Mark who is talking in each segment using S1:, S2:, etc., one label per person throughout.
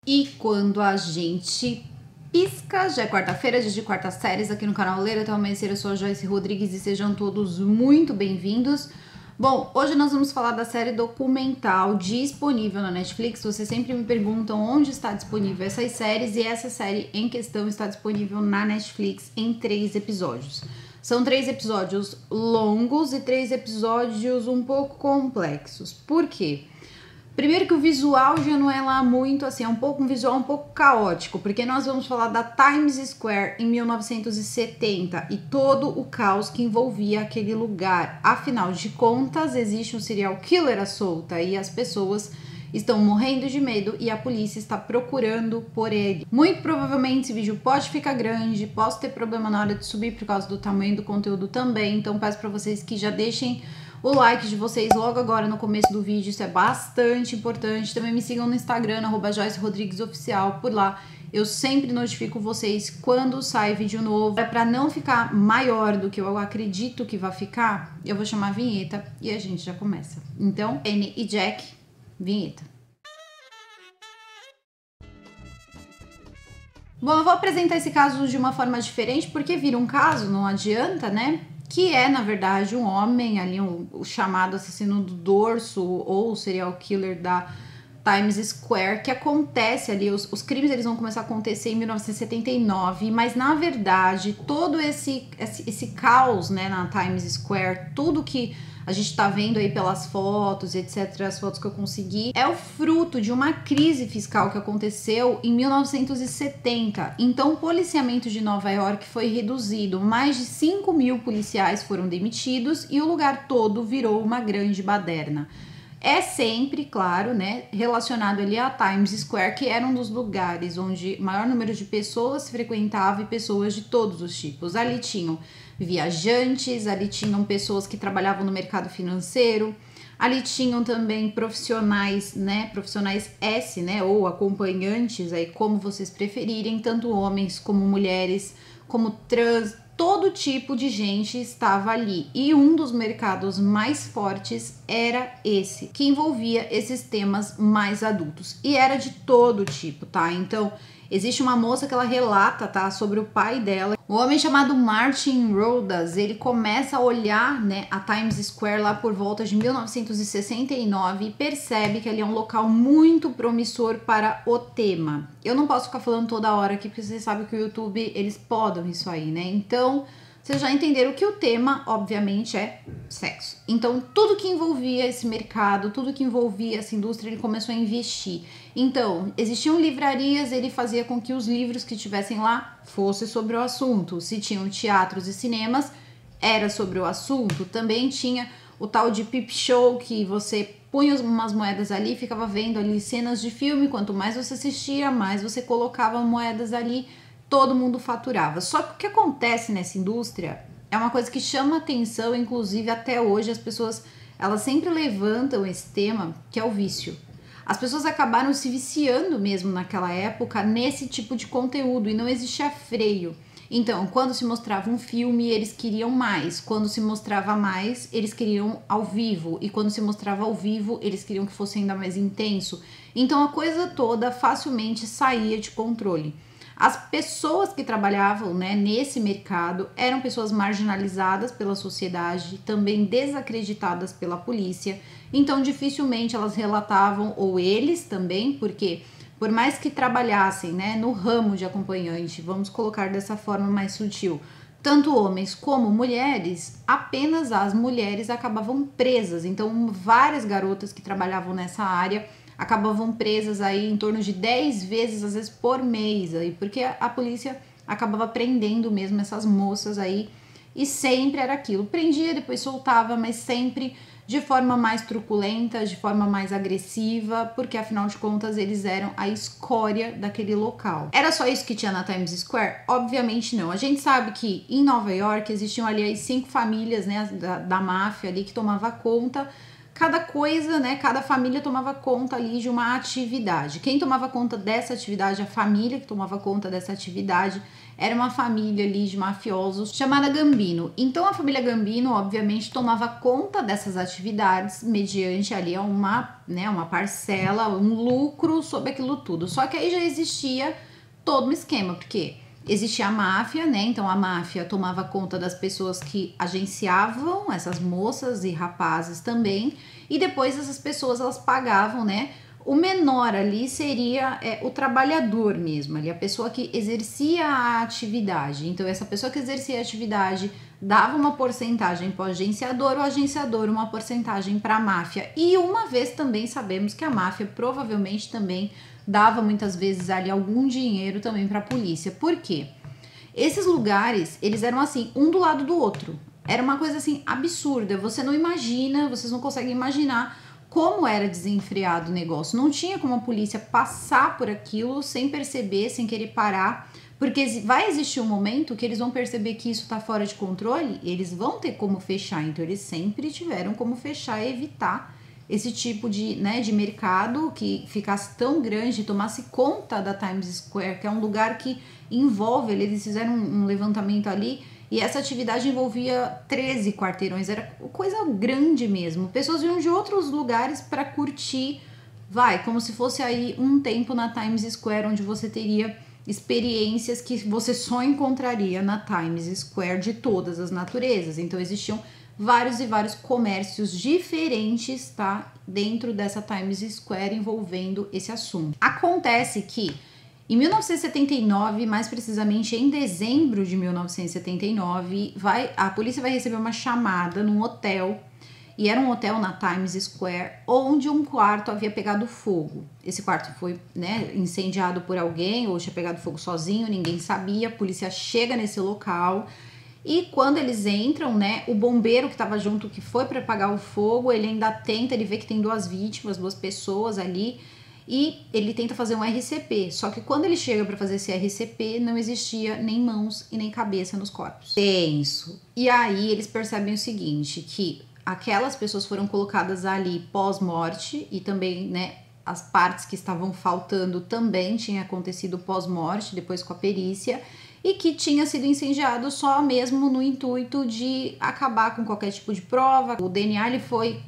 S1: E quando a gente pisca, já é quarta-feira, dia de quartas séries aqui no canal Ler Até o Amanhecer. Eu sou a Joyce Rodrigues e sejam todos muito bem-vindos. Bom, hoje nós vamos falar da série documental disponível na Netflix. Vocês sempre me perguntam onde está disponível essas séries, e essa série em questão está disponível na Netflix em 3 episódios. São 3 episódios longos e 3 episódios um pouco complexos. Por quê? Primeiro que o visual já não é lá muito assim, é um visual um pouco caótico, porque nós vamos falar da Times Square em 1970 e todo o caos que envolvia aquele lugar. Afinal de contas, existe um serial killer à solta e as pessoas estão morrendo de medo e a polícia está procurando por ele. Muito provavelmente esse vídeo pode ficar grande, posso ter problema na hora de subir por causa do tamanho do conteúdo também, então peço para vocês que já deixem o like de vocês logo agora no começo do vídeo, isso é bastante importante. Também me sigam no Instagram, @JoyceRodriguesOficial, por lá eu sempre notifico vocês quando sai vídeo novo. Para não ficar maior do que eu acredito que vai ficar, eu vou chamar a vinheta e a gente já começa. Então, Penny e Jack, vinheta. Bom, eu vou apresentar esse caso de uma forma diferente, porque vira um caso, não adianta, né? Que é, na verdade, um homem ali, o chamado assassino do dorso ou serial killer da Times Square, que acontece ali, os crimes eles vão começar a acontecer em 1979, mas na verdade todo esse caos, né, na Times Square, tudo que a gente tá vendo aí pelas fotos, etc, as fotos que eu consegui, é o fruto de uma crise fiscal que aconteceu em 1970. Então o policiamento de Nova York foi reduzido, mais de 5.000 policiais foram demitidos e o lugar todo virou uma grande baderna. É sempre, claro, né, relacionado ali à Times Square, que era um dos lugares onde maior número de pessoas frequentava e pessoas de todos os tipos. Ali tinham viajantes, ali tinham pessoas que trabalhavam no mercado financeiro, ali tinham também profissionais, né, profissionais S, né, ou acompanhantes, aí como vocês preferirem, tanto homens como mulheres, como trans, todo tipo de gente estava ali. E um dos mercados mais fortes era esse, que envolvia esses temas mais adultos. E era de todo tipo, tá? Então, existe uma moça que ela relata, tá, sobre o pai dela. Um homem chamado Martin Rodas, ele começa a olhar, né, a Times Square lá por volta de 1969 e percebe que ali é um local muito promissor para o tema. Eu não posso ficar falando toda hora aqui, porque vocês sabem que o YouTube, eles podam isso aí, né? Então, vocês já entenderam que o tema, obviamente, é sexo. Então, tudo que envolvia esse mercado, tudo que envolvia essa indústria, ele começou a investir. Então, existiam livrarias, ele fazia com que os livros que tivessem lá fossem sobre o assunto. Se tinham teatros e cinemas, era sobre o assunto. Também tinha o tal de peep show, que você punha umas moedas ali, ficava vendo ali cenas de filme. Quanto mais você assistia, mais você colocava moedas ali, todo mundo faturava. Só que o que acontece nessa indústria é uma coisa que chama atenção, inclusive até hoje as pessoas, elas sempre levantam esse tema, que é o vício. As pessoas acabaram se viciando mesmo naquela época nesse tipo de conteúdo e não existia freio. Então, quando se mostrava um filme, eles queriam mais. Quando se mostrava mais, eles queriam ao vivo. E quando se mostrava ao vivo, eles queriam que fosse ainda mais intenso. Então, a coisa toda facilmente saía de controle. As pessoas que trabalhavam, né, nesse mercado eram pessoas marginalizadas pela sociedade, também desacreditadas pela polícia, então dificilmente elas relatavam, ou eles também, porque por mais que trabalhassem, né, no ramo de acompanhante, vamos colocar dessa forma mais sutil, tanto homens como mulheres, apenas as mulheres acabavam presas. Então várias garotas que trabalhavam nessa área acabavam presas aí em torno de 10 vezes, às vezes por mês, aí, porque a polícia acabava prendendo mesmo essas moças aí, e sempre era aquilo, prendia, depois soltava, mas sempre de forma mais truculenta, de forma mais agressiva, porque afinal de contas eles eram a escória daquele local. Era só isso que tinha na Times Square? Obviamente não. A gente sabe que em Nova York existiam ali as 5 famílias, né, da máfia ali que tomava conta. cada coisa, né, cada família tomava conta ali de uma atividade. Quem tomava conta dessa atividade, a família que tomava conta dessa atividade, era uma família ali de mafiosos chamada Gambino. Então a família Gambino, obviamente, tomava conta dessas atividades mediante ali uma parcela, um lucro sobre aquilo tudo. Só que aí já existia todo um esquema, porque existia a máfia, né? Então a máfia tomava conta das pessoas que agenciavam essas moças e rapazes também, e depois essas pessoas elas pagavam, né? O menor ali seria o trabalhador mesmo, ali a pessoa que exercia a atividade. Então essa pessoa que exercia a atividade dava uma porcentagem para o agenciador uma porcentagem para a máfia. E uma vez também sabemos que a máfia provavelmente também dava muitas vezes ali algum dinheiro também para a polícia. Por quê? Esses lugares, eles eram assim, um do lado do outro. Era uma coisa assim absurda. Você não imagina, vocês não conseguem imaginar como era desenfreado o negócio. Não tinha como a polícia passar por aquilo sem perceber, sem querer parar, porque vai existir um momento que eles vão perceber que isso está fora de controle, eles vão ter como fechar. Então eles sempre tiveram como fechar e evitar esse tipo de mercado que ficasse tão grande, tomasse conta da Times Square, que é um lugar que envolve, eles fizeram um levantamento ali, e essa atividade envolvia 13 quarteirões, era coisa grande mesmo. Pessoas vinham de outros lugares para curtir, como se fosse aí um tempo na Times Square, onde você teria experiências que você só encontraria na Times Square de todas as naturezas. Então existiam vários e vários comércios diferentes, tá? Dentro dessa Times Square envolvendo esse assunto. Acontece que em 1979, mais precisamente em dezembro de 1979, a polícia vai receber uma chamada num hotel, e era um hotel na Times Square, onde um quarto havia pegado fogo. Esse quarto foi, incendiado por alguém, ou tinha pegado fogo sozinho, ninguém sabia. A polícia chega nesse local, e quando eles entram, o bombeiro que estava junto, que foi para apagar o fogo, ele ainda tenta, ele vê que tem duas vítimas, duas pessoas ali, e ele tenta fazer um RCP, só que quando ele chega para fazer esse RCP, não existia nem mãos e nem cabeça nos corpos. Tenso. E aí eles percebem o seguinte, que aquelas pessoas foram colocadas ali pós-morte, e também, as partes que estavam faltando também tinha acontecido pós-morte, depois com a perícia, e que tinha sido incendiado só mesmo no intuito de acabar com qualquer tipo de prova. O DNA,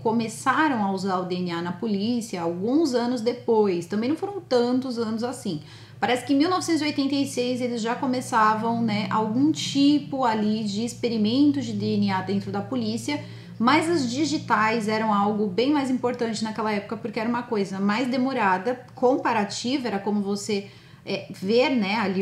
S1: começaram a usar o DNA na polícia alguns anos depois, também não foram tantos anos assim. Parece que em 1986 eles já começavam, algum tipo ali de experimento de DNA dentro da polícia, mas as digitais eram algo bem mais importante naquela época, porque era uma coisa mais demorada, comparativa, era como você ver, ali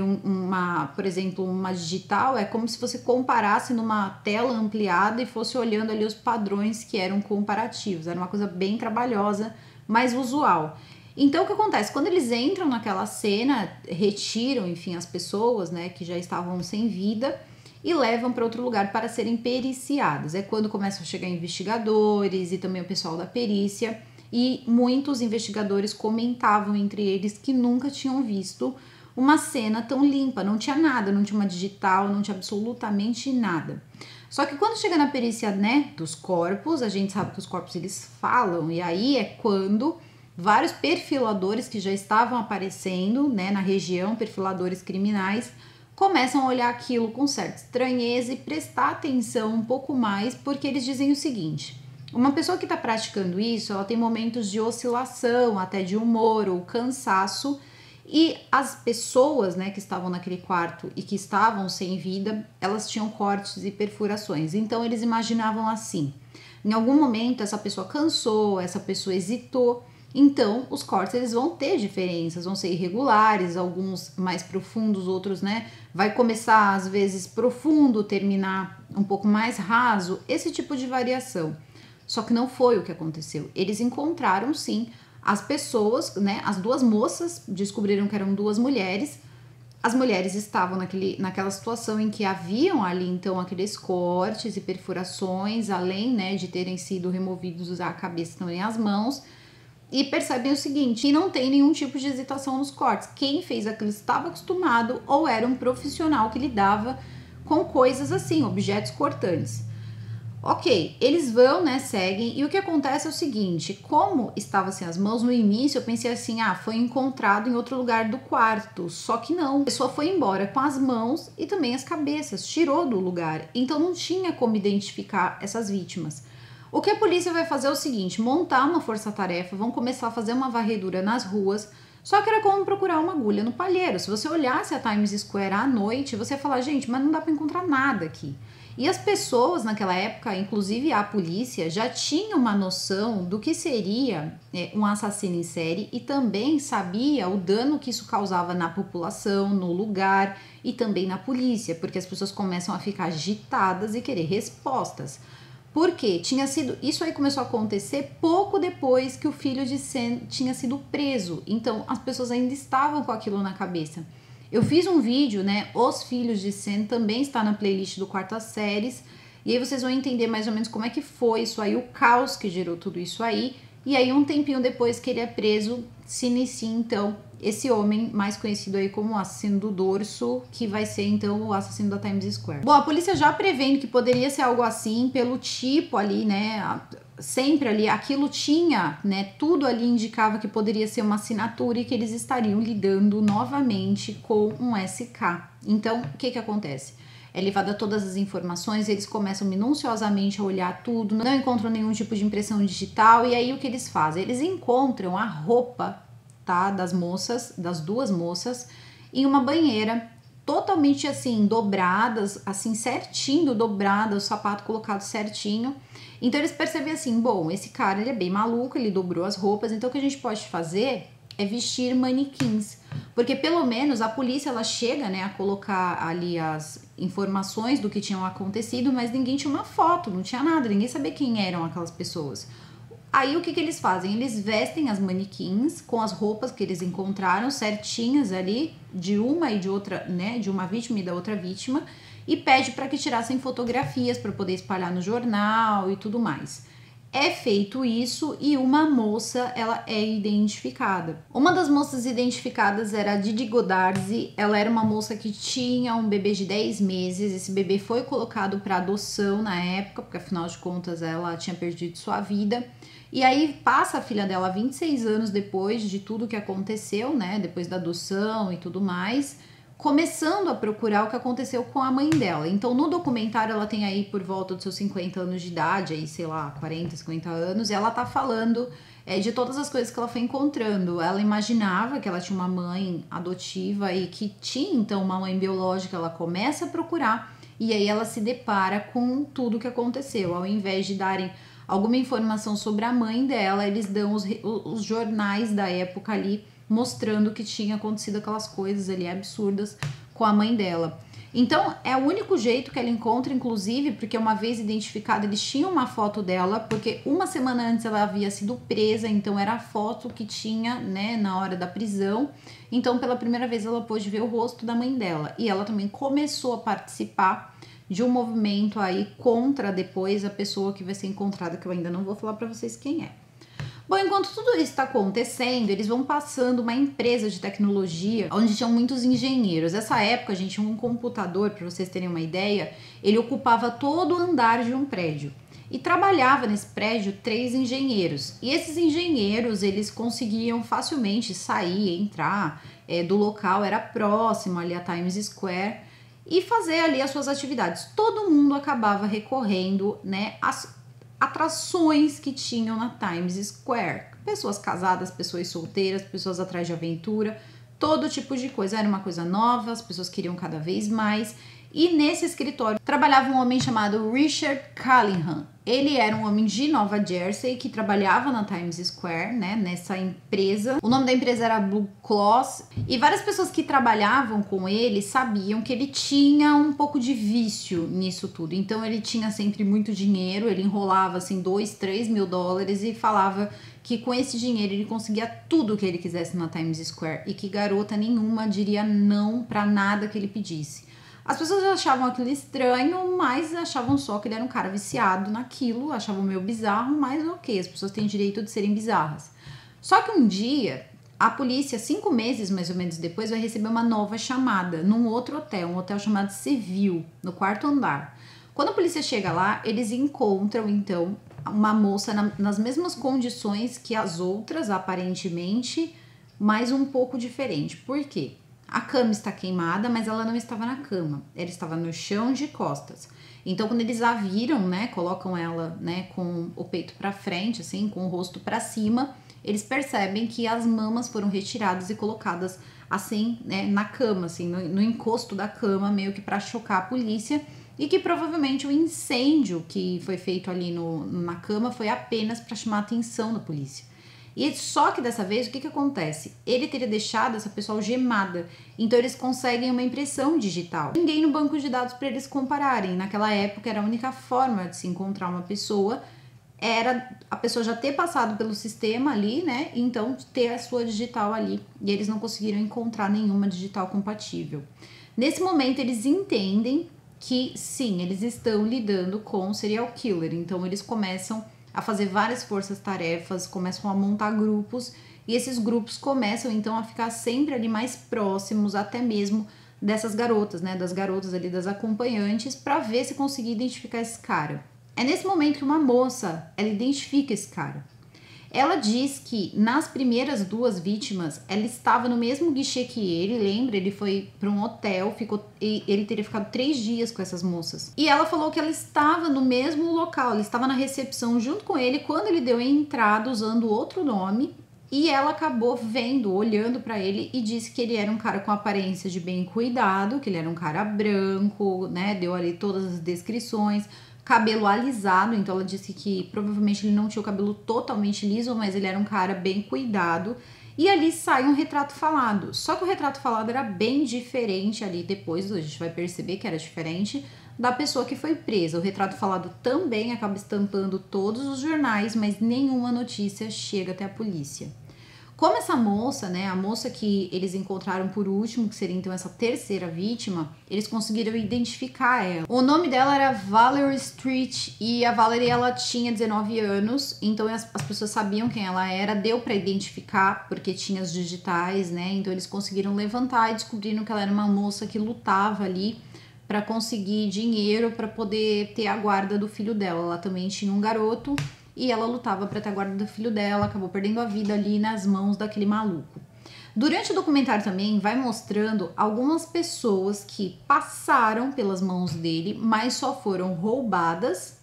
S1: por exemplo, uma digital, é como se você comparasse numa tela ampliada e fosse olhando ali os padrões que eram comparativos. Era uma coisa bem trabalhosa, mais usual. Então, o que acontece? Quando eles entram naquela cena, retiram, enfim, as pessoas, que já estavam sem vida, e levam para outro lugar para serem periciadas. É quando começam a chegar investigadores e também o pessoal da perícia, e muitos investigadores comentavam entre eles que nunca tinham visto uma cena tão limpa, não tinha nada, não tinha uma digital, não tinha absolutamente nada. Só que quando chega na perícia, dos corpos, a gente sabe que os corpos eles falam, e aí é quando vários perfiladores que já estavam aparecendo, na região, perfiladores criminais, começam a olhar aquilo com certa estranheza e prestar atenção um pouco mais, porque eles dizem o seguinte: uma pessoa que está praticando isso, ela tem momentos de oscilação, até de humor ou cansaço, e as pessoas, que estavam naquele quarto e que estavam sem vida, elas tinham cortes e perfurações. Então eles imaginavam assim: em algum momento essa pessoa cansou, essa pessoa hesitou, então os cortes eles vão ter diferenças, vão ser irregulares, alguns mais profundos, outros, vai começar às vezes profundo, terminar um pouco mais raso, esse tipo de variação. Só que não foi o que aconteceu. Eles encontraram, sim, as pessoas, as duas moças, descobriram que eram duas mulheres. As mulheres estavam naquela situação em que haviam ali, então, aqueles cortes e perfurações, além, de terem sido removidos a cabeça e também as mãos. E percebem o seguinte, que não tem nenhum tipo de hesitação nos cortes. Quem fez aquilo estava acostumado ou era um profissional que lidava com coisas assim, objetos cortantes. Ok, eles vão, né, seguem, e o que acontece é o seguinte, como estava sem as mãos, no início eu pensei assim, foi encontrado em outro lugar do quarto, só que não, a pessoa foi embora com as mãos e também as cabeças, tirou do lugar, então não tinha como identificar essas vítimas. O que a polícia vai fazer é o seguinte, montar uma força-tarefa, vão começar a fazer uma varredura nas ruas, só que era como procurar uma agulha no palheiro. Se você olhasse a Times Square à noite, você ia falar, gente, mas não dá para encontrar nada aqui. E as pessoas naquela época, inclusive a polícia, já tinham uma noção do que seria um assassino em série e também sabia o dano que isso causava na população, no lugar e também na polícia, porque as pessoas começam a ficar agitadas e querer respostas. Porque isso aí começou a acontecer pouco depois que o filho de Sam tinha sido preso. Então as pessoas ainda estavam com aquilo na cabeça. Eu fiz um vídeo, né? Os Filhos de Sam também está na playlist do Quartas Séries. E aí vocês vão entender mais ou menos como é que foi isso aí, o caos que gerou tudo isso aí. E aí um tempinho depois que ele é preso, se inicia então esse homem mais conhecido aí como o assassino do dorso, que vai ser então o assassino da Times Square. Bom, a polícia já prevendo que poderia ser algo assim, pelo tipo ali, né? Sempre ali, aquilo tinha, né? Tudo ali indicava que poderia ser uma assinatura e que eles estariam lidando novamente com um SK. Então, o que acontece? É levada todas as informações, eles começam minuciosamente a olhar tudo, não encontram nenhum tipo de impressão digital, e aí o que eles fazem? Eles encontram a roupa, tá, das moças, das duas moças, em uma banheira, totalmente assim, dobradas, assim, certinho, dobrada, o sapato colocado certinho. Então eles percebem assim, bom, esse cara ele é bem maluco, ele dobrou as roupas, então o que a gente pode fazer é vestir manequins, porque pelo menos a polícia ela chega, né, a colocar ali as informações do que tinham acontecido, mas ninguém tinha uma foto, não tinha nada, ninguém sabia quem eram aquelas pessoas. Aí o que eles fazem? Eles vestem as manequins com as roupas que eles encontraram certinhas ali, de uma e de outra, né, de uma vítima e da outra vítima, e pede para que tirassem fotografias para poder espalhar no jornal e tudo mais. É feito isso e uma moça ela é identificada. Uma das moças identificadas era a Didi Godarzi. Ela era uma moça que tinha um bebê de 10 meses. Esse bebê foi colocado para adoção na época, porque afinal de contas ela tinha perdido sua vida. E aí passa a filha dela 26 anos depois de tudo que aconteceu, né? Depois da adoção e tudo mais, começando a procurar o que aconteceu com a mãe dela. Então, no documentário, ela tem aí por volta dos seus 50 anos de idade, aí, sei lá, 40, 50 anos, e ela tá falando de todas as coisas que ela foi encontrando. Ela imaginava que ela tinha uma mãe adotiva e que tinha, então, uma mãe biológica. Ela começa a procurar e aí ela se depara com tudo que aconteceu. Ao invés de darem alguma informação sobre a mãe dela, eles dão os jornais da época ali, mostrando que tinha acontecido aquelas coisas ali absurdas com a mãe dela. Então, é o único jeito que ela encontra, inclusive, porque uma vez identificada, eles tinham uma foto dela, porque uma semana antes ela havia sido presa, então era a foto que tinha, né, na hora da prisão. Então, pela primeira vez, ela pôde ver o rosto da mãe dela. E ela também começou a participar de um movimento aí contra depois a pessoa que vai ser encontrada, que eu ainda não vou falar pra vocês quem é. Bom, enquanto tudo isso está acontecendo, eles vão passando uma empresa de tecnologia onde tinham muitos engenheiros. Essa época, gente, um computador, para vocês terem uma ideia, ele ocupava todo o andar de um prédio. E trabalhava nesse prédio 3 engenheiros. E esses engenheiros, eles conseguiam facilmente sair, entrar do local, era próximo ali a Times Square, e fazer ali as suas atividades. Todo mundo acabava recorrendo, né, às atrações que tinham na Times Square. Pessoas casadas, pessoas solteiras, pessoas atrás de aventura, todo tipo de coisa. Era uma coisa nova, as pessoas queriam cada vez mais. E nesse escritório trabalhava um homem chamado Richard Callahan. Ele era um homem de Nova Jersey que trabalhava na Times Square, né, nessa empresa. O nome da empresa era Blue Cross. E várias pessoas que trabalhavam com ele sabiam que ele tinha um pouco de vício nisso tudo. Então ele tinha sempre muito dinheiro, ele enrolava assim 2, 3 mil dólares e falava que com esse dinheiro ele conseguia tudo o que ele quisesse na Times Square e que garota nenhuma diria não para nada que ele pedisse. As pessoas achavam aquilo estranho, mas achavam só que ele era um cara viciado naquilo, achavam meio bizarro, mas ok, as pessoas têm direito de serem bizarras. Só que um dia, a polícia, 5 meses mais ou menos depois, vai receber uma nova chamada num outro hotel, um hotel chamado Seville, no 4º andar. Quando a polícia chega lá, eles encontram, então, uma moça nas mesmas condições que as outras, aparentemente, mas um pouco diferente. Por quê? A cama está queimada, mas ela não estava na cama. Ela estava no chão de costas. Então, quando eles a viram, né, colocam ela, né, com o peito para frente, assim, com o rosto para cima, eles percebem que as mamas foram retiradas e colocadas, assim, né, na cama, assim, no encosto da cama, meio que para chocar a polícia. E que provavelmente o incêndio que foi feito ali na cama foi apenas para chamar a atenção da polícia. E só que dessa vez, o que acontece? Ele teria deixado essa pessoa algemada, então eles conseguem uma impressão digital. Ninguém no banco de dados para eles compararem. Naquela época era a única forma de se encontrar uma pessoa, era a pessoa já ter passado pelo sistema ali, né? Então ter a sua digital ali. E eles não conseguiram encontrar nenhuma digital compatível. Nesse momento eles entendem que sim, eles estão lidando com serial killer, então eles começam a fazer várias forças-tarefas, começam a montar grupos, e esses grupos começam então a ficar sempre ali mais próximos, até mesmo dessas garotas, né, das garotas ali, das acompanhantes, para ver se conseguir identificar esse cara. É nesse momento que uma moça, ela identifica esse cara. Ela diz que nas primeiras duas vítimas, ela estava no mesmo guichê que ele, lembra? Ele foi para um hotel, ele teria ficado 3 dias com essas moças. E ela falou que ela estava no mesmo local, ela estava na recepção junto com ele quando ele deu a entrada usando outro nome. E ela acabou vendo, olhando para ele e disse que ele era um cara com aparência de bem cuidado, que ele era um cara branco, né? Deu ali todas as descrições. Cabelo alisado, então ela disse que provavelmente ele não tinha o cabelo totalmente liso, mas ele era um cara bem cuidado. E ali sai um retrato falado. Só que o retrato falado era bem diferente ali, depois a gente vai perceber que era diferente da pessoa que foi presa. O retrato falado também acaba estampando todos os jornais, mas nenhuma notícia chega até a polícia. Como essa moça, né, a moça que eles encontraram por último, que seria então essa terceira vítima, eles conseguiram identificar ela. O nome dela era Valerie Street e a Valerie, ela tinha 19 anos, então as pessoas sabiam quem ela era, deu para identificar porque tinha as digitais, né, então eles conseguiram levantar e descobriram que ela era uma moça que lutava ali para conseguir dinheiro para poder ter a guarda do filho dela. Ela também tinha um garoto e ela lutava para ter a guarda do filho dela, acabou perdendo a vida ali nas mãos daquele maluco. Durante o documentário também vai mostrando algumas pessoas que passaram pelas mãos dele, mas só foram roubadas.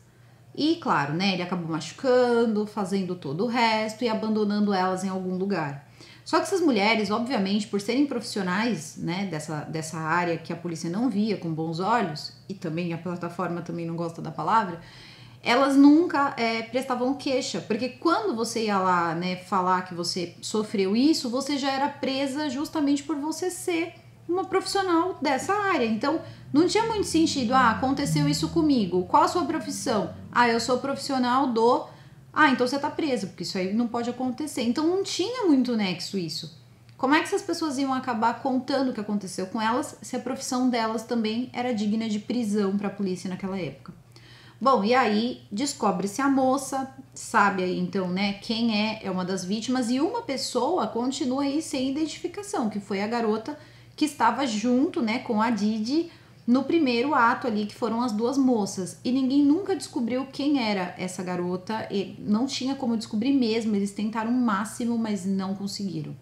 S1: E claro, né, ele acabou machucando, fazendo todo o resto e abandonando elas em algum lugar. Só que essas mulheres, obviamente, por serem profissionais, né, dessa área que a polícia não via com bons olhos, e também a plataforma também não gosta da palavra, elas nunca prestavam queixa, porque quando você ia lá, né, falar que você sofreu isso, você já era presa justamente por você ser uma profissional dessa área. Então, não tinha muito sentido, aconteceu isso comigo, qual a sua profissão? Eu sou profissional do... então você tá presa, porque isso aí não pode acontecer. Então, não tinha muito nexo isso. Como é que essas pessoas iam acabar contando o que aconteceu com elas, se a profissão delas também era digna de prisão para a polícia naquela época? Bom, e aí descobre-se a moça, sabe aí então, né, quem é uma das vítimas, e uma pessoa continua aí sem identificação, que foi a garota que estava junto, né, com a Didi no primeiro ato ali, que foram as duas moças, e ninguém nunca descobriu quem era essa garota, e não tinha como descobrir mesmo, eles tentaram o máximo, mas não conseguiram.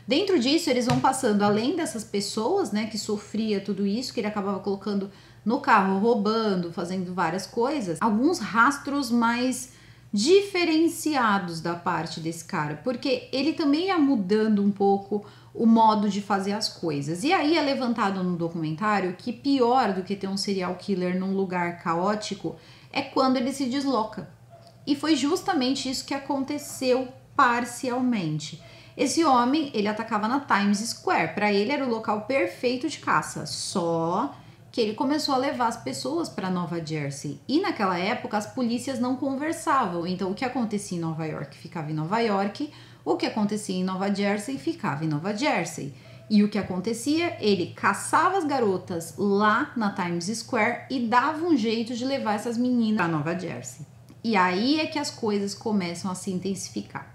S1: Dentro disso, eles vão passando, além dessas pessoas, né, que sofria tudo isso, que ele acabava colocando no carro, roubando, fazendo várias coisas, alguns rastros mais diferenciados da parte desse cara, porque ele também ia mudando um pouco o modo de fazer as coisas. E aí é levantado no documentário que pior do que ter um serial killer num lugar caótico é quando ele se desloca. E foi justamente isso que aconteceu parcialmente. Esse homem, ele atacava na Times Square, para ele era o local perfeito de caça, só que ele começou a levar as pessoas para Nova Jersey. E naquela época as polícias não conversavam, então o que acontecia em Nova York ficava em Nova York, o que acontecia em Nova Jersey ficava em Nova Jersey. E o que acontecia? Ele caçava as garotas lá na Times Square e dava um jeito de levar essas meninas para Nova Jersey. E aí é que as coisas começam a se intensificar.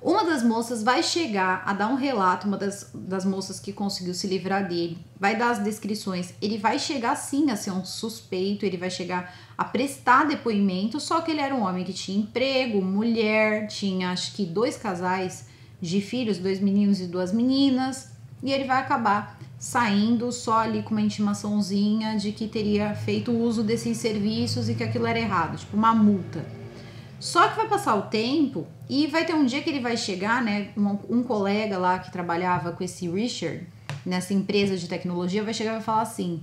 S1: Uma das moças vai chegar a dar um relato, uma das moças que conseguiu se livrar dele, vai dar as descrições, ele vai chegar sim a ser um suspeito, ele vai chegar a prestar depoimento, só que ele era um homem que tinha emprego, mulher, tinha acho que 2 casais de filhos, 2 meninos e 2 meninas, e ele vai acabar saindo só ali com uma intimaçãozinha de que teria feito uso desses serviços e que aquilo era errado, tipo uma multa. Só que vai passar o tempo e vai ter um dia que ele vai chegar, né? Um colega lá que trabalhava com esse Richard, nessa empresa de tecnologia, vai chegar e vai falar assim: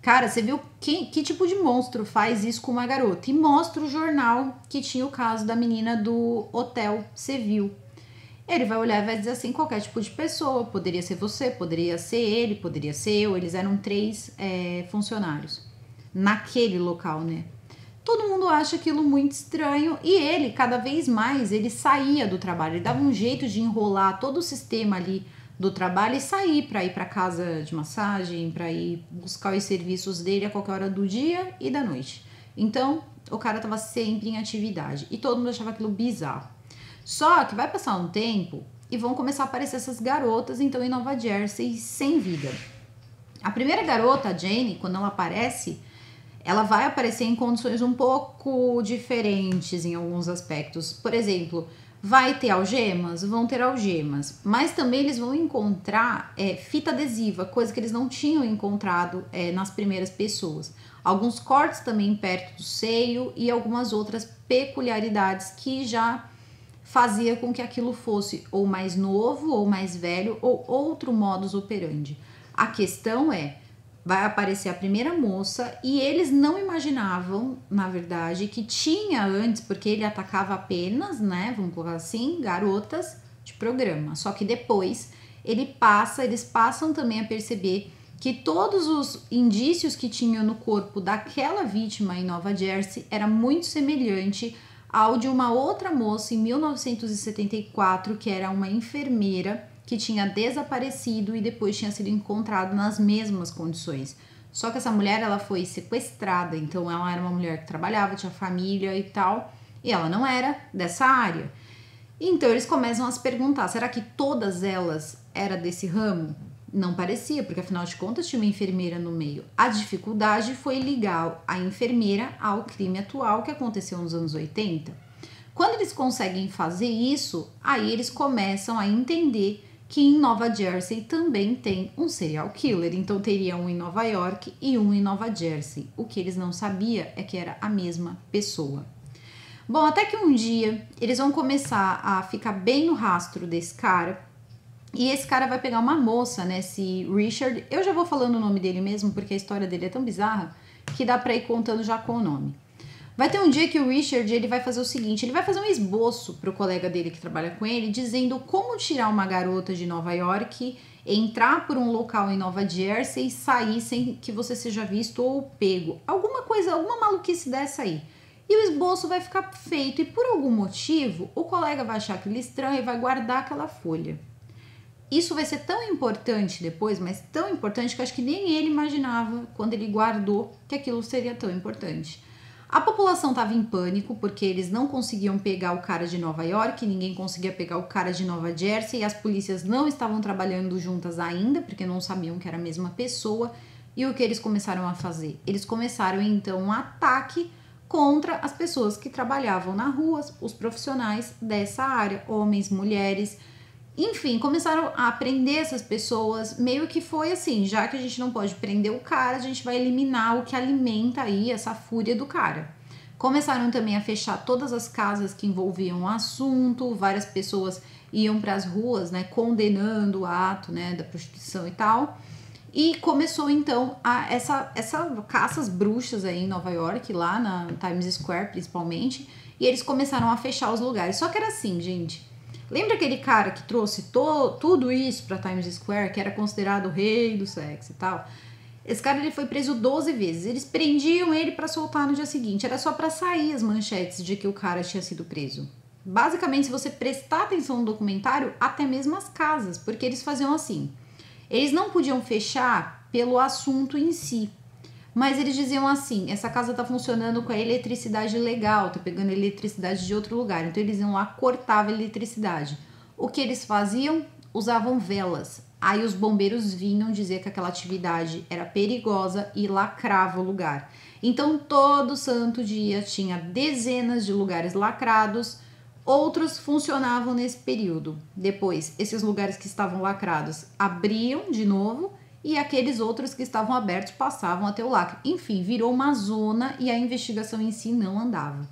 S1: cara, você viu que tipo de monstro faz isso com uma garota? E mostra o jornal que tinha o caso da menina do hotel, você viu? Ele vai olhar e vai dizer assim: qualquer tipo de pessoa, poderia ser você, poderia ser ele, poderia ser eu. Eles eram 3 funcionários naquele local, né? Todo mundo acha aquilo muito estranho e ele, cada vez mais, ele saía do trabalho, ele dava um jeito de enrolar todo o sistema ali do trabalho e sair para ir para casa de massagem, para ir buscar os serviços dele a qualquer hora do dia e da noite. Então, o cara estava sempre em atividade e todo mundo achava aquilo bizarro. Só que vai passar um tempo e vão começar a aparecer essas garotas, então, em Nova Jersey, sem vida. A primeira garota, a Jane, quando ela aparece, ela vai aparecer em condições um pouco diferentes em alguns aspectos. Por exemplo, vai ter algemas? Vão ter algemas. Mas também eles vão encontrar fita adesiva, coisa que eles não tinham encontrado nas primeiras pessoas. Alguns cortes também perto do seio e algumas outras peculiaridades que já fazia com que aquilo fosse ou mais novo ou mais velho ou outro modus operandi. A questão vai aparecer a primeira moça e eles não imaginavam, na verdade, que tinha antes, porque ele atacava apenas, né, vamos colocar assim, garotas de programa. Só que depois eles passam também a perceber que todos os indícios que tinham no corpo daquela vítima em Nova Jersey era muito semelhante ao de uma outra moça em 1974, que era uma enfermeira que tinha desaparecido e depois tinha sido encontrado nas mesmas condições. Só que essa mulher, ela foi sequestrada, então ela era uma mulher que trabalhava, tinha família e tal, e ela não era dessa área. Então eles começam a se perguntar, será que todas elas eram desse ramo? Não parecia, porque afinal de contas tinha uma enfermeira no meio. A dificuldade foi ligar a enfermeira ao crime atual que aconteceu nos anos 80. Quando eles conseguem fazer isso, aí eles começam a entender que em Nova Jersey também tem um serial killer. Então teria um em Nova York e um em Nova Jersey. O que eles não sabiam é que era a mesma pessoa. Bom, até que um dia eles vão começar a ficar bem no rastro desse cara. E esse cara vai pegar uma moça, né, esse Richard. Eu já vou falando o nome dele mesmo, porque a história dele é tão bizarra que dá pra ir contando já com o nome. Vai ter um dia que o Richard ele vai fazer o seguinte, ele vai fazer um esboço pro colega dele que trabalha com ele, dizendo como tirar uma garota de Nova York, entrar por um local em Nova Jersey e sair sem que você seja visto ou pego. Alguma coisa, alguma maluquice dessa aí. E o esboço vai ficar feito e por algum motivo o colega vai achar aquilo estranho e vai guardar aquela folha. Isso vai ser tão importante depois, mas tão importante que eu acho que nem ele imaginava quando ele guardou que aquilo seria tão importante. A população estava em pânico porque eles não conseguiam pegar o cara de Nova York, ninguém conseguia pegar o cara de Nova Jersey, e as polícias não estavam trabalhando juntas ainda porque não sabiam que era a mesma pessoa. E o que eles começaram a fazer? Eles começaram então um ataque contra as pessoas que trabalhavam na rua, os profissionais dessa área, homens, mulheres. Enfim, começaram a prender essas pessoas, meio que foi assim, já que a gente não pode prender o cara, a gente vai eliminar o que alimenta aí essa fúria do cara. Começaram também a fechar todas as casas que envolviam o assunto, várias pessoas iam para as ruas, né, condenando o ato, né, da prostituição e tal. E começou então essa caça às bruxas aí em Nova York, lá na Times Square principalmente, e eles começaram a fechar os lugares. Só que era assim, gente. Lembra aquele cara que trouxe tudo isso para Times Square, que era considerado o rei do sexo e tal? Esse cara ele foi preso 12 vezes. Eles prendiam ele para soltar no dia seguinte. Era só para sair as manchetes de que o cara tinha sido preso. Basicamente, se você prestar atenção no documentário, até mesmo as casas, porque eles faziam assim. Eles não podiam fechar pelo assunto em si. Mas eles diziam assim, essa casa tá funcionando com a eletricidade legal, tá pegando eletricidade de outro lugar. Então eles iam lá, cortavam a eletricidade. O que eles faziam? Usavam velas. Aí os bombeiros vinham dizer que aquela atividade era perigosa e lacrava o lugar. Então todo santo dia tinha dezenas de lugares lacrados, outros funcionavam nesse período. Depois, esses lugares que estavam lacrados abriam de novo e aqueles outros que estavam abertos passavam até o lacre. Enfim, virou uma zona e a investigação em si não andava.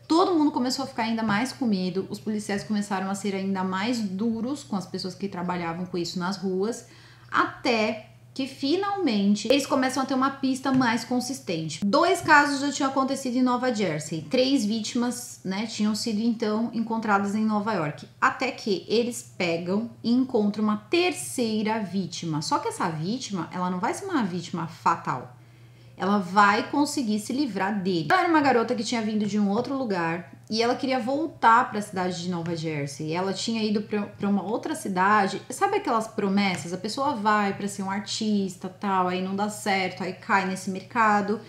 S1: Todo mundo começou a ficar ainda mais com medo, os policiais começaram a ser ainda mais duros com as pessoas que trabalhavam com isso nas ruas, até que finalmente eles começam a ter uma pista mais consistente. 2 casos já tinham acontecido em Nova Jersey, 3 vítimas, né, tinham sido então encontradas em Nova York, até que eles pegam e encontram uma terceira vítima. Só que essa vítima, ela não vai ser uma vítima fatal. Ela vai conseguir se livrar dele. Ela era uma garota que tinha vindo de um outro lugar e ela queria voltar para a cidade de Nova Jersey. Ela tinha ido para uma outra cidade. Sabe aquelas promessas? A pessoa vai para ser um artista, tal, aí não dá certo, aí cai nesse mercado.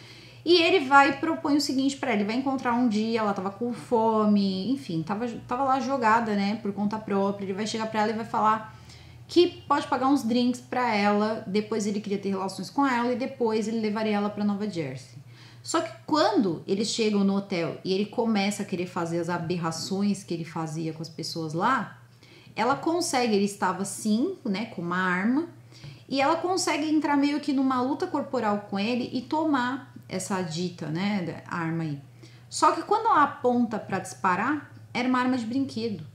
S1: E ele vai e propõe o seguinte para ela. Ele vai encontrar um dia, ela tava com fome, enfim, tava lá jogada, né, por conta própria. Ele vai chegar para ela e vai falar que pode pagar uns drinks para ela, depois ele queria ter relações com ela e depois ele levaria ela para Nova Jersey. Só que quando eles chegam no hotel e ele começa a querer fazer as aberrações que ele fazia com as pessoas lá, ela consegue, ele estava sim, né, com uma arma, e ela consegue entrar meio que numa luta corporal com ele e tomar essa dita, né, arma aí. Só que quando ela aponta para disparar, era uma arma de brinquedo.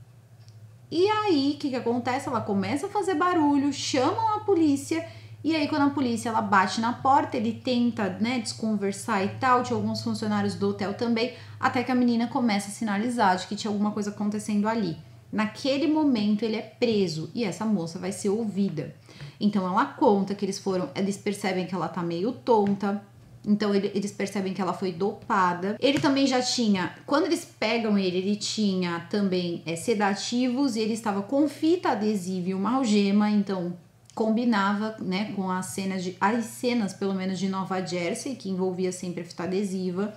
S1: E aí, o que acontece? Ela começa a fazer barulho, chamam a polícia, e aí quando a polícia ela bate na porta, ele tenta, né, desconversar e tal, tinha alguns funcionários do hotel também, até que a menina começa a sinalizar de que tinha alguma coisa acontecendo ali. Naquele momento ele é preso e essa moça vai ser ouvida. Então ela conta que eles percebem que ela tá meio tonta. Então eles percebem que ela foi dopada. Ele também já tinha, quando eles pegam ele tinha também sedativos e ele estava com fita adesiva e uma algema, então combinava, né, com as cenas pelo menos de Nova Jersey, que envolvia sempre a fita adesiva.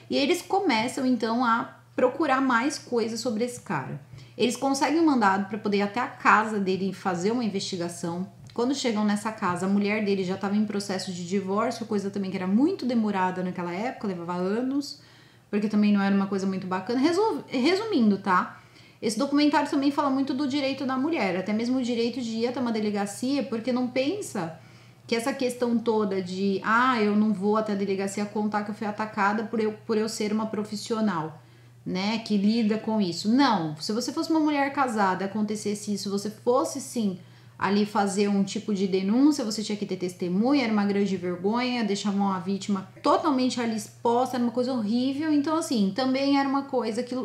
S1: E eles começam então a procurar mais coisas sobre esse cara. Eles conseguem um mandado para poder ir até a casa dele e fazer uma investigação. Quando chegam nessa casa, a mulher dele já estava em processo de divórcio, coisa também que era muito demorada naquela época, levava anos, porque também não era uma coisa muito bacana. Resumindo, tá? Esse documentário também fala muito do direito da mulher, até mesmo o direito de ir até uma delegacia, porque não pensa que essa questão toda de eu não vou até a delegacia contar que eu fui atacada por eu ser uma profissional, né, que lida com isso. Não, se você fosse uma mulher casada, acontecesse isso, você fosse sim ali fazer um tipo de denúncia, você tinha que ter testemunha, era uma grande vergonha, deixavam a vítima totalmente ali exposta, era uma coisa horrível. Então, assim, também era uma coisa que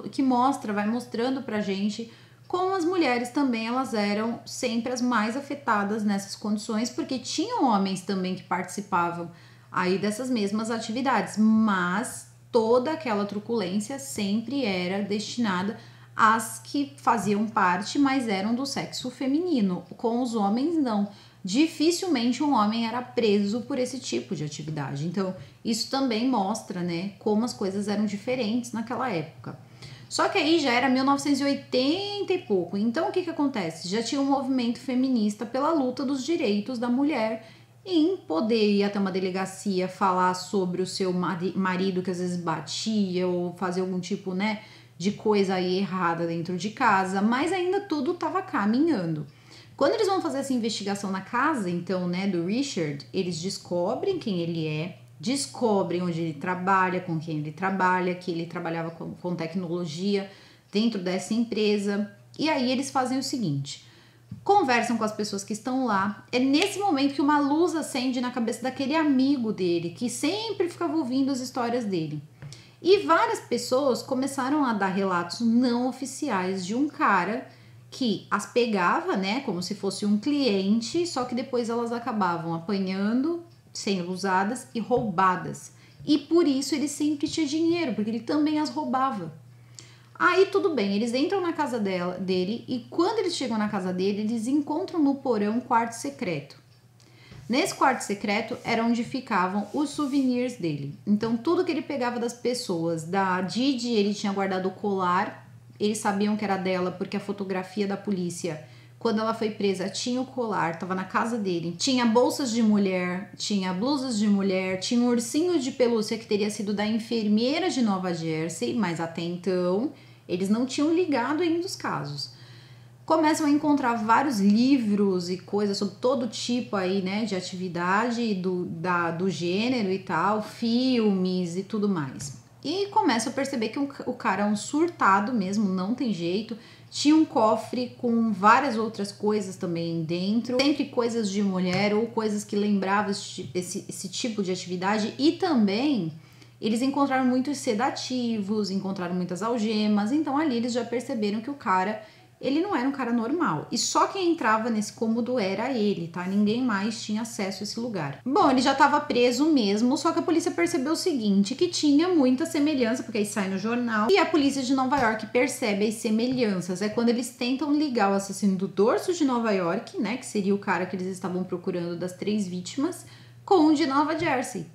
S1: vai mostrando pra gente como as mulheres também, elas eram sempre as mais afetadas nessas condições, porque tinham homens também que participavam aí dessas mesmas atividades, mas toda aquela truculência sempre era destinada as que faziam parte, mas eram do sexo feminino. Com os homens, não. Dificilmente um homem era preso por esse tipo de atividade. Então, isso também mostra, né, como as coisas eram diferentes naquela época. Só que aí já era 1980 e pouco. Então, o que acontece? Já tinha um movimento feminista pela luta dos direitos da mulher em poder ir até uma delegacia falar sobre o seu marido que às vezes batia ou fazer algum tipo, né, de coisa aí errada dentro de casa, mas ainda tudo estava caminhando. Quando eles vão fazer essa investigação na casa, então, né, do Richard, eles descobrem quem ele é, descobrem onde ele trabalha, com quem ele trabalha, que ele trabalhava com tecnologia dentro dessa empresa, e aí eles fazem o seguinte: conversam com as pessoas que estão lá. É nesse momento que uma luz acende na cabeça daquele amigo dele, que sempre ficava ouvindo as histórias dele. E várias pessoas começaram a dar relatos não oficiais de um cara que as pegava, né, como se fosse um cliente, só que depois elas acabavam apanhando, sendo usadas e roubadas. E por isso ele sempre tinha dinheiro, porque ele também as roubava. Aí tudo bem, eles entram na casa dele e quando eles chegam na casa dele, eles encontram no porão um quarto secreto. Nesse quarto secreto era onde ficavam os souvenirs dele. Então, tudo que ele pegava das pessoas, da Didi, ele tinha guardado o colar Eles sabiam que era dela porque a fotografia da polícia, quando ela foi presa, tinha o colar, tava na casa dele. Tinha bolsas de mulher, tinha blusas de mulher, tinha um ursinho de pelúcia que teria sido da enfermeira de Nova Jersey, mas até então eles não tinham ligado ainda os casos. Começam a encontrar vários livros e coisas sobre todo tipo aí, né, de atividade do gênero e tal, filmes e tudo mais. E começam a perceber que o cara é um surtado mesmo, não tem jeito. Tinha um cofre com várias outras coisas também dentro, sempre coisas de mulher ou coisas que lembravam esse tipo de atividade. E também eles encontraram muitos sedativos, encontraram muitas algemas, então ali eles já perceberam que o cara, ele não era um cara normal. E só quem entrava nesse cômodo era ele, tá? Ninguém mais tinha acesso a esse lugar. Bom, ele já estava preso mesmo, só que a polícia percebeu o seguinte, que tinha muita semelhança, porque aí sai no jornal, e a polícia de Nova York percebe as semelhanças. É quando eles tentam ligar o assassino do dorso de Nova York, né, que seria o cara que eles estavam procurando das 3 vítimas, com o de Nova Jersey.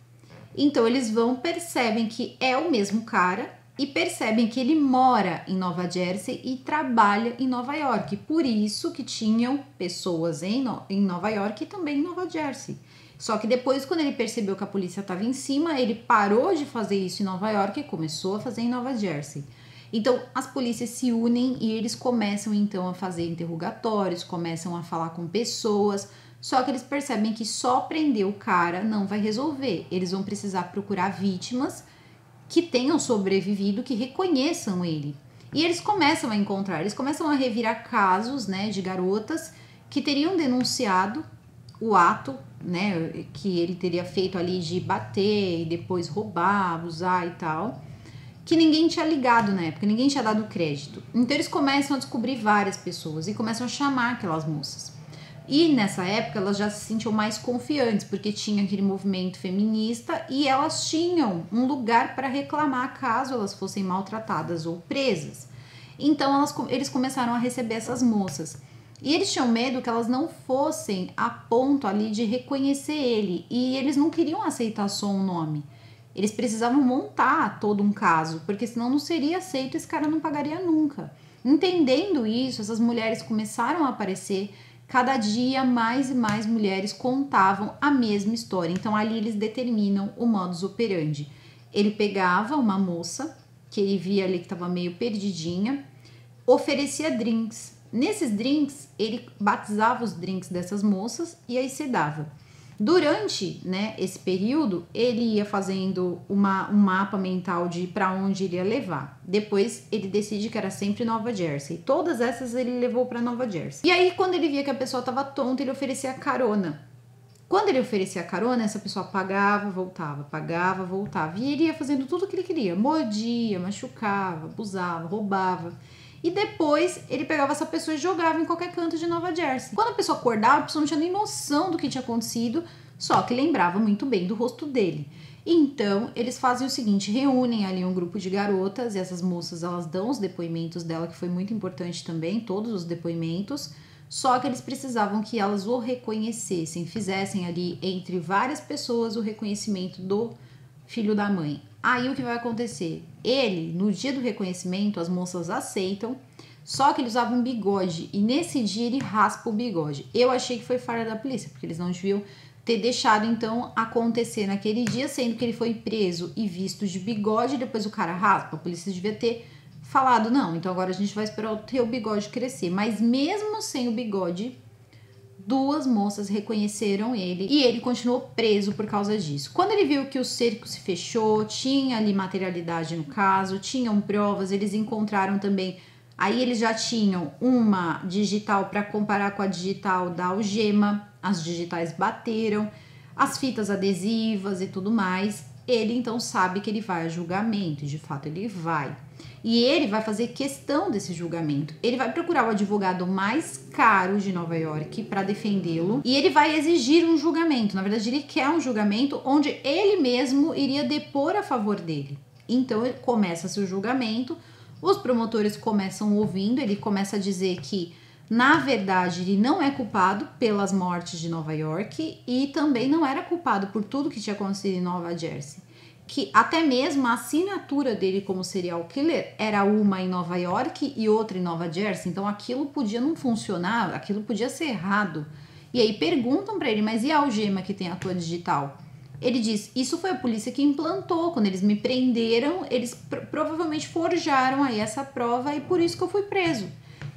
S1: Então eles percebem que é o mesmo cara, e percebem que ele mora em Nova Jersey e trabalha em Nova York. Por isso que tinham pessoas em Nova York e também em Nova Jersey. Só que depois, quando ele percebeu que a polícia estava em cima, ele parou de fazer isso em Nova York e começou a fazer em Nova Jersey. Então, as polícias se unem e eles começam então a fazer interrogatórios, começam a falar com pessoas. Só que eles percebem que só prender o cara não vai resolver. Eles vão precisar procurar vítimas que tenham sobrevivido, que reconheçam ele. E eles começam a encontrar, eles começam a revirar casos, né, de garotas que teriam denunciado o ato, né, que ele teria feito ali de bater e depois roubar, abusar e tal, que ninguém tinha ligado na época, ninguém tinha dado crédito. Então eles começam a descobrir várias pessoas e começam a chamar aquelas moças. E nessa época elas já se sentiam mais confiantes, porque tinha aquele movimento feminista e elas tinham um lugar para reclamar caso elas fossem maltratadas ou presas. Então eles começaram a receber essas moças. E eles tinham medo que elas não fossem a ponto ali de reconhecer ele. E eles não queriam aceitar só um nome. Eles precisavam montar todo um caso, porque senão não seria aceito e esse cara não pagaria nunca. Entendendo isso, essas mulheres começaram a aparecer. Cada dia mais e mais mulheres contavam a mesma história. Então ali eles determinam o modus operandi. Ele pegava uma moça que ele via ali que estava meio perdidinha, oferecia drinks. Nesses drinks, ele batizava os drinks dessas moças e aí sedava. Durante, né, esse período, ele ia fazendo um mapa mental de para onde ele ia levar. Depois, ele decide que era sempre Nova Jersey. Todas essas ele levou para Nova Jersey. E aí, quando ele via que a pessoa estava tonta, ele oferecia carona. Quando ele oferecia carona, essa pessoa pagava, voltava. E ele ia fazendo tudo o que ele queria. Mordia, machucava, abusava, roubava. E depois ele pegava essa pessoa e jogava em qualquer canto de Nova Jersey. Quando a pessoa acordava, a pessoa não tinha nem noção do que tinha acontecido, só que lembrava muito bem do rosto dele. Então, eles fazem o seguinte, reúnem ali um grupo de garotas e essas moças, elas dão os depoimentos dela, que foi muito importante também, todos os depoimentos, só que eles precisavam que elas o reconhecessem, fizessem ali entre várias pessoas o reconhecimento do filho da mãe. Aí o que vai acontecer? Ele, no dia do reconhecimento, as moças aceitam, só que ele usava um bigode e nesse dia ele raspa o bigode. Eu achei que foi falha da polícia, porque eles não deviam ter deixado então acontecer naquele dia, sendo que ele foi preso e visto de bigode, e depois o cara raspa. A polícia devia ter falado, não, então agora a gente vai esperar o teu bigode crescer. Mas mesmo sem o bigode, 2 moças reconheceram ele e ele continuou preso por causa disso. Quando ele viu que o cerco se fechou, tinha ali materialidade no caso, tinham provas, eles encontraram também. Aí eles já tinham uma digital para comparar com a digital da algema, as digitais bateram, as fitas adesivas e tudo mais. Ele então sabe que ele vai a julgamento, de fato ele vai. E ele vai fazer questão desse julgamento. Ele vai procurar o advogado mais caro de Nova York para defendê-lo e ele vai exigir um julgamento. Na verdade, ele quer um julgamento onde ele mesmo iria depor a favor dele. Então, começa-se o julgamento, os promotores começam ouvindo, ele começa a dizer que, na verdade, ele não é culpado pelas mortes de Nova York e também não era culpado por tudo que tinha acontecido em Nova Jersey. que até mesmo a assinatura dele como serial killer era uma em Nova York e outra em Nova Jersey, então aquilo podia não funcionar, aquilo podia ser errado. E aí perguntam para ele, mas e a algema que tem a tua digital? Ele diz, isso foi a polícia que implantou, quando eles me prenderam, eles provavelmente forjaram aí essa prova e por isso que eu fui preso.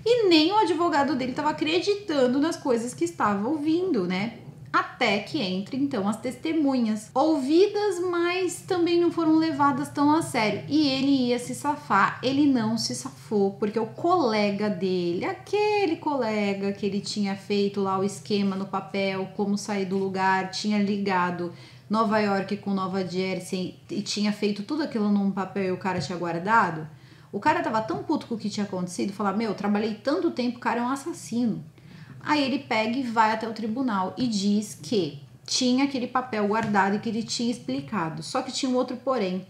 S1: E nem o advogado dele estava acreditando nas coisas que estava ouvindo, né? Até que entre então as testemunhas, ouvidas, mas também não foram levadas tão a sério. E ele ia se safar, ele não se safou, porque o colega dele, aquele colega que ele tinha feito lá o esquema no papel, como sair do lugar, tinha ligado Nova York com Nova Jersey e tinha feito tudo aquilo num papel e o cara tinha guardado. O cara tava tão puto com o que tinha acontecido, falar, meu, trabalhei tanto tempo, o cara é um assassino. Aí ele pega e vai até o tribunal e diz que tinha aquele papel guardado e que ele tinha explicado. Só que tinha um outro porém.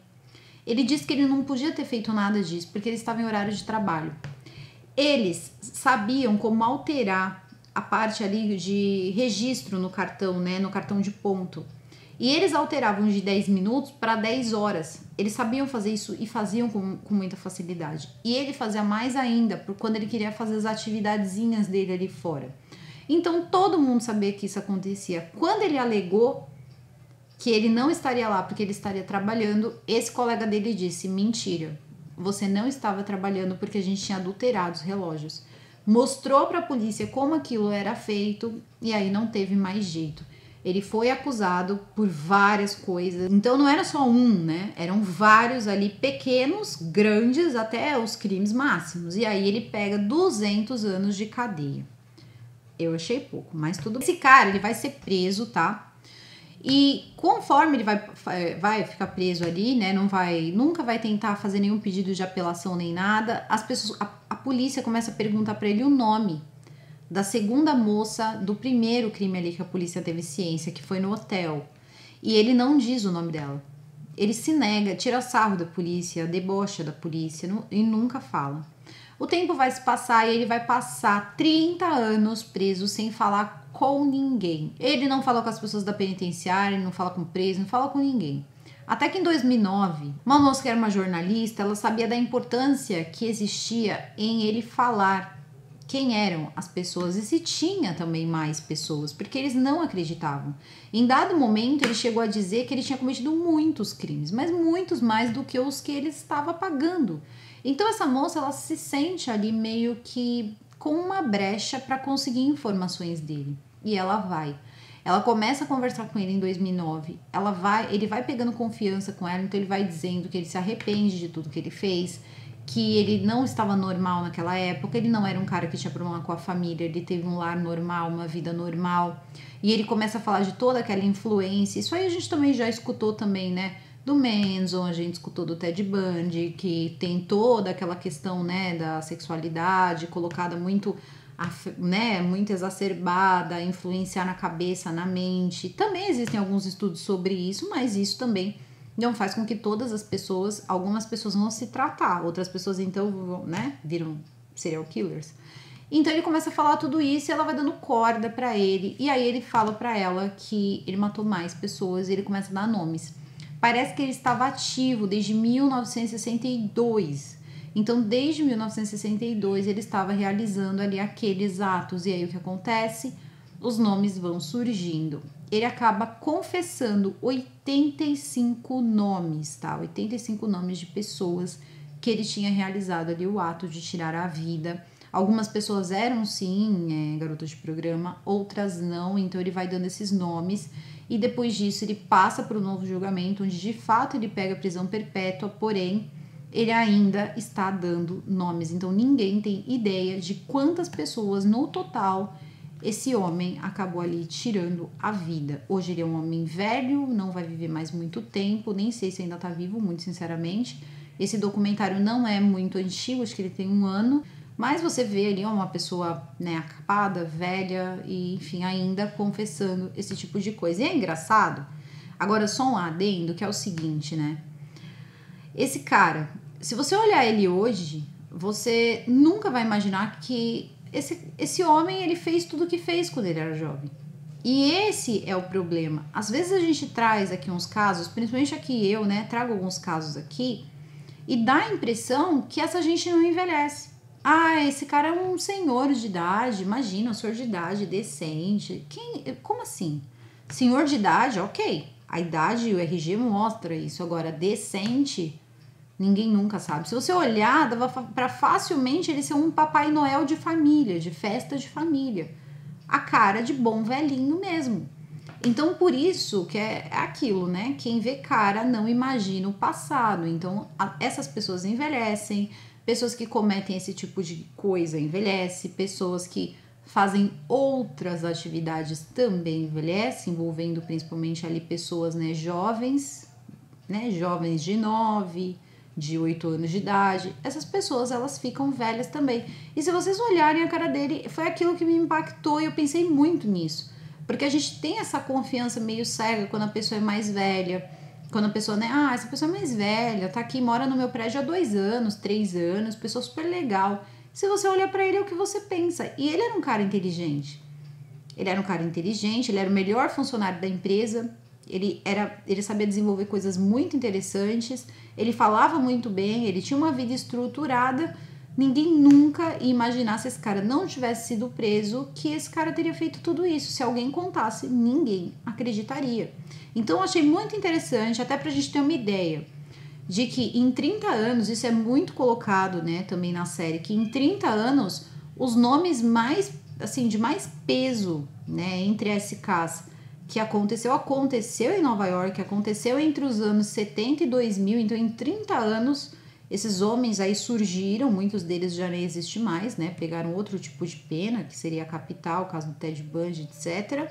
S1: Ele disse que ele não podia ter feito nada disso porque ele estava em horário de trabalho. Eles sabiam como alterar a parte ali de registro no cartão, né, no cartão de ponto. E eles alteravam de 10 minutos para 10 horas. Eles sabiam fazer isso e faziam com muita facilidade. E ele fazia mais ainda, quando ele queria fazer as atividadezinhas dele ali fora. Então, todo mundo sabia que isso acontecia. Quando ele alegou que ele não estaria lá porque ele estaria trabalhando, esse colega dele disse, mentira, você não estava trabalhando porque a gente tinha adulterado os relógios. Mostrou para a polícia como aquilo era feito e aí não teve mais jeito. Ele foi acusado por várias coisas. Então não era só um, né? Eram vários ali, pequenos, grandes, até os crimes máximos. E aí ele pega 200 anos de cadeia. Eu achei pouco, mas tudo bem. Esse cara, ele vai ser preso, tá? E conforme ele vai ficar preso ali, né? Nunca vai tentar fazer nenhum pedido de apelação nem nada. A polícia começa a perguntar para ele o nome da segunda moça do primeiro crime ali que a polícia teve ciência, que foi no hotel. E ele não diz o nome dela. Ele se nega, tira sarro da polícia, debocha da polícia e nunca fala. O tempo vai se passar e ele vai passar 30 anos preso sem falar com ninguém. Ele não fala com as pessoas da penitenciária, não fala com o preso, não fala com ninguém. Até que em 2009, uma moça que era uma jornalista, ela sabia da importância que existia em ele falar quem eram as pessoas e se tinha também mais pessoas, porque eles não acreditavam. Em dado momento, ele chegou a dizer que ele tinha cometido muitos crimes, mas muitos mais do que os que ele estava pagando. Então essa moça, ela se sente ali meio que com uma brecha para conseguir informações dele. E ela vai. Ela começa a conversar com ele em 2009. Ele vai pegando confiança com ela, então ele vai dizendo que ele se arrepende de tudo que ele fez, que ele não estava normal naquela época, ele não era um cara que tinha problema com a família, ele teve um lar normal, uma vida normal, e ele começa a falar de toda aquela influência. Isso aí a gente também já escutou também, né, do Manson, a gente escutou do Ted Bundy, que tem toda aquela questão, né, da sexualidade colocada muito, né, muito exacerbada, influenciar na cabeça, na mente. Também existem alguns estudos sobre isso, mas isso também não faz com que todas as pessoas, algumas pessoas vão se tratar, outras pessoas então, né, viram serial killers. Então ele começa a falar tudo isso e ela vai dando corda pra ele, e aí ele fala pra ela que ele matou mais pessoas e ele começa a dar nomes. Parece que ele estava ativo desde 1962, então desde 1962 ele estava realizando ali aqueles atos, e aí o que acontece? Os nomes vão surgindo. Ele acaba confessando 85 nomes, tá? 85 nomes de pessoas que ele tinha realizado ali o ato de tirar a vida. Algumas pessoas eram, sim, garotas de programa, outras não. Então, ele vai dando esses nomes e depois disso ele passa para o novo julgamento, onde de fato ele pega a prisão perpétua, porém, ele ainda está dando nomes. Então, ninguém tem ideia de quantas pessoas no total esse homem acabou ali tirando a vida. Hoje ele é um homem velho, não vai viver mais muito tempo, nem sei se ainda tá vivo, muito sinceramente. Esse documentário não é muito antigo, acho que ele tem 1 ano, mas você vê ali uma pessoa, né, acapada, velha e, enfim, ainda confessando esse tipo de coisa. E é engraçado. Agora, só um adendo, que é o seguinte, né? Esse cara, se você olhar ele hoje, você nunca vai imaginar que esse homem, ele fez tudo o que fez quando ele era jovem. E esse é o problema. Às vezes a gente traz aqui uns casos, principalmente aqui eu, né, trago alguns casos aqui, e dá a impressão que essa gente não envelhece. Ah, esse cara é um senhor de idade, imagina, um senhor de idade decente. Como assim? Senhor de idade, ok. A idade e o RG mostra isso. Agora, decente, ninguém nunca sabe. Se você olhar, dava para facilmente ele ser um Papai Noel de família, de festa de família. A cara de bom velhinho mesmo. Então, por isso que é aquilo, né? Quem vê cara não imagina o passado. Então, essas pessoas envelhecem, pessoas que cometem esse tipo de coisa envelhecem, pessoas que fazem outras atividades também envelhecem, envolvendo principalmente ali pessoas, né, jovens de 9, de 8 anos de idade. Essas pessoas, elas ficam velhas também. E se vocês olharem a cara dele, foi aquilo que me impactou e eu pensei muito nisso. Porque a gente tem essa confiança meio cega quando a pessoa é mais velha. Quando a pessoa, né? Ah, essa pessoa é mais velha, tá aqui, mora no meu prédio há 2 anos, 3 anos, pessoa super legal. Se você olhar pra ele, é o que você pensa. E ele era um cara inteligente. Ele era um cara inteligente, ele era o melhor funcionário da empresa. Ele sabia desenvolver coisas muito interessantes. Ele falava muito bem, ele tinha uma vida estruturada. Ninguém nunca ia imaginar, se esse cara não tivesse sido preso, que esse cara teria feito tudo isso. Se alguém contasse, ninguém acreditaria. Então eu achei muito interessante, até pra gente ter uma ideia, de que em 30 anos, isso é muito colocado, né, também na série, que em 30 anos, os nomes mais, assim, de mais peso, né, entre SKs que aconteceu em Nova York, aconteceu entre os anos 70 e 2000, então em 30 anos, esses homens aí surgiram, muitos deles já nem existem mais, né, pegaram outro tipo de pena, que seria a capital, o caso do Ted Bundy, etc.,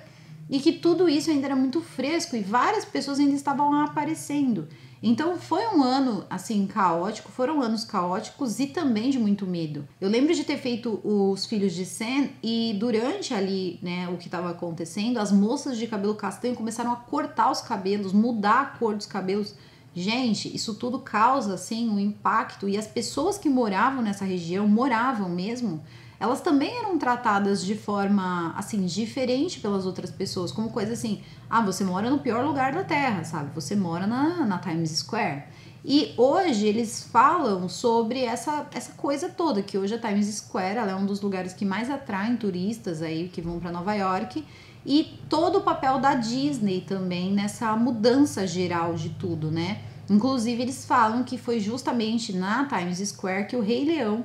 S1: e que tudo isso ainda era muito fresco e várias pessoas ainda estavam lá aparecendo. Então foi um ano assim caótico, foram anos caóticos e também de muito medo. Eu lembro de ter feito Os Filhos de Sam e durante ali, né, o que estava acontecendo, as moças de cabelo castanho começaram a cortar os cabelos, mudar a cor dos cabelos. Gente, isso tudo causa assim um impacto e as pessoas que moravam nessa região, moravam mesmo, elas também eram tratadas de forma, assim, diferente pelas outras pessoas, como coisa assim, ah, você mora no pior lugar da Terra, sabe? Você mora na Times Square. E hoje eles falam sobre essa coisa toda, que hoje a Times Square, ela é um dos lugares que mais atraem turistas aí que vão para Nova York, e todo o papel da Disney também nessa mudança geral de tudo, né? Inclusive eles falam que foi justamente na Times Square que o Rei Leão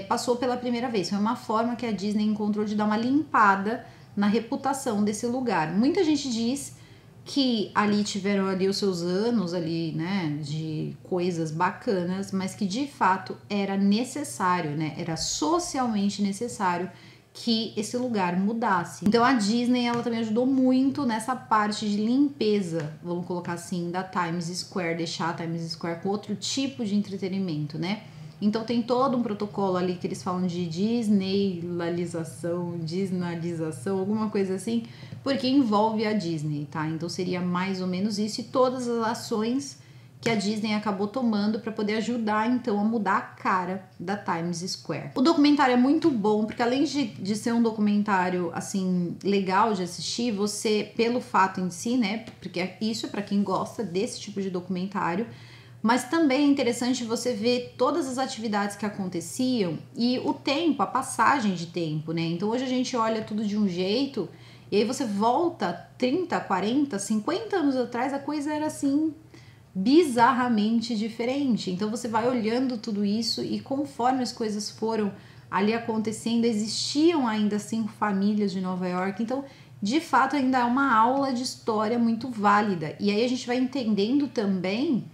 S1: passou pela primeira vez. Foi uma forma que a Disney encontrou de dar uma limpada na reputação desse lugar. Muita gente diz que ali tiveram ali os seus anos ali, né, de coisas bacanas, mas que de fato era necessário, né, era socialmente necessário que esse lugar mudasse. Então a Disney, ela também ajudou muito nessa parte de limpeza, vamos colocar assim, da Times Square, deixar a Times Square com outro tipo de entretenimento, né? Então tem todo um protocolo ali que eles falam de disneylização, alguma coisa assim, porque envolve a Disney, tá? Então seria mais ou menos isso e todas as ações que a Disney acabou tomando para poder ajudar então a mudar a cara da Times Square. O documentário é muito bom, porque além de ser um documentário assim legal de assistir, você, pelo fato em si, né, porque isso é para quem gosta desse tipo de documentário, mas também é interessante você ver todas as atividades que aconteciam e o tempo, a passagem de tempo, né? Então hoje a gente olha tudo de um jeito e aí você volta 30, 40, 50 anos atrás, a coisa era assim bizarramente diferente. Então você vai olhando tudo isso e conforme as coisas foram ali acontecendo, existiam ainda assim famílias de Nova York. Então, de fato, ainda é uma aula de história muito válida. E aí a gente vai entendendo também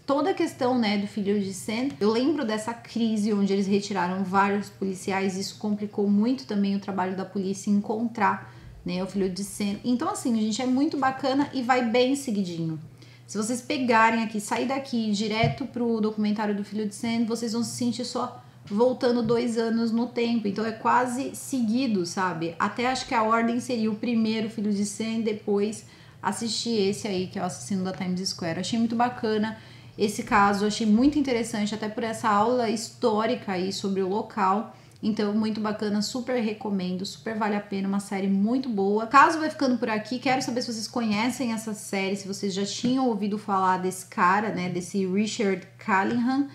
S1: toda a questão, né, do Filho de Sam. Eu lembro dessa crise onde eles retiraram vários policiais, isso complicou muito também o trabalho da polícia em encontrar, né, o Filho de Sam. Então, assim, gente, é muito bacana e vai bem seguidinho. Se vocês pegarem aqui, sair daqui direto pro documentário do Filho de Sam, vocês vão se sentir só voltando 2 anos no tempo. Então é quase seguido, sabe? Até acho que a ordem seria o primeiro Filho de Sam, depois assistir esse aí, que é o Assassino da Times Square. Achei muito bacana esse caso, achei muito interessante, até por essa aula histórica aí sobre o local. Então, muito bacana, super recomendo, super vale a pena, uma série muito boa. Caso vai ficando por aqui, quero saber se vocês conhecem essa série, se vocês já tinham ouvido falar desse cara, né, desse Richard Callahan.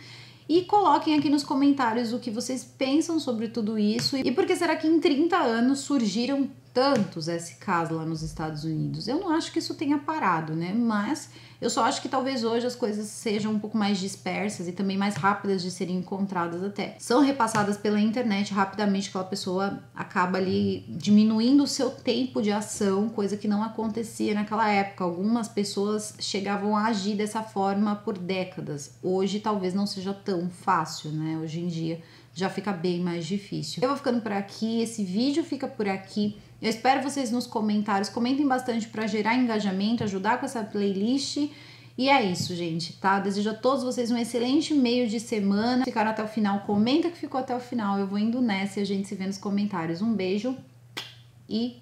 S1: E coloquem aqui nos comentários o que vocês pensam sobre tudo isso e por que será que em 30 anos surgiram tantos SKs lá nos Estados Unidos. Eu não acho que isso tenha parado, né? Mas eu só acho que talvez hoje as coisas sejam um pouco mais dispersas e também mais rápidas de serem encontradas até. São repassadas pela internet rapidamente, aquela pessoa acaba ali diminuindo o seu tempo de ação, coisa que não acontecia naquela época. Algumas pessoas chegavam a agir dessa forma por décadas. Hoje talvez não seja tão fácil, né? Hoje em dia já fica bem mais difícil. Eu vou ficando por aqui, esse vídeo fica por aqui. Eu espero vocês nos comentários, comentem bastante para gerar engajamento, ajudar com essa playlist. E é isso, gente, tá? Desejo a todos vocês um excelente meio de semana. Ficaram até o final, comenta que ficou até o final. Eu vou indo nessa e a gente se vê nos comentários. Um beijo e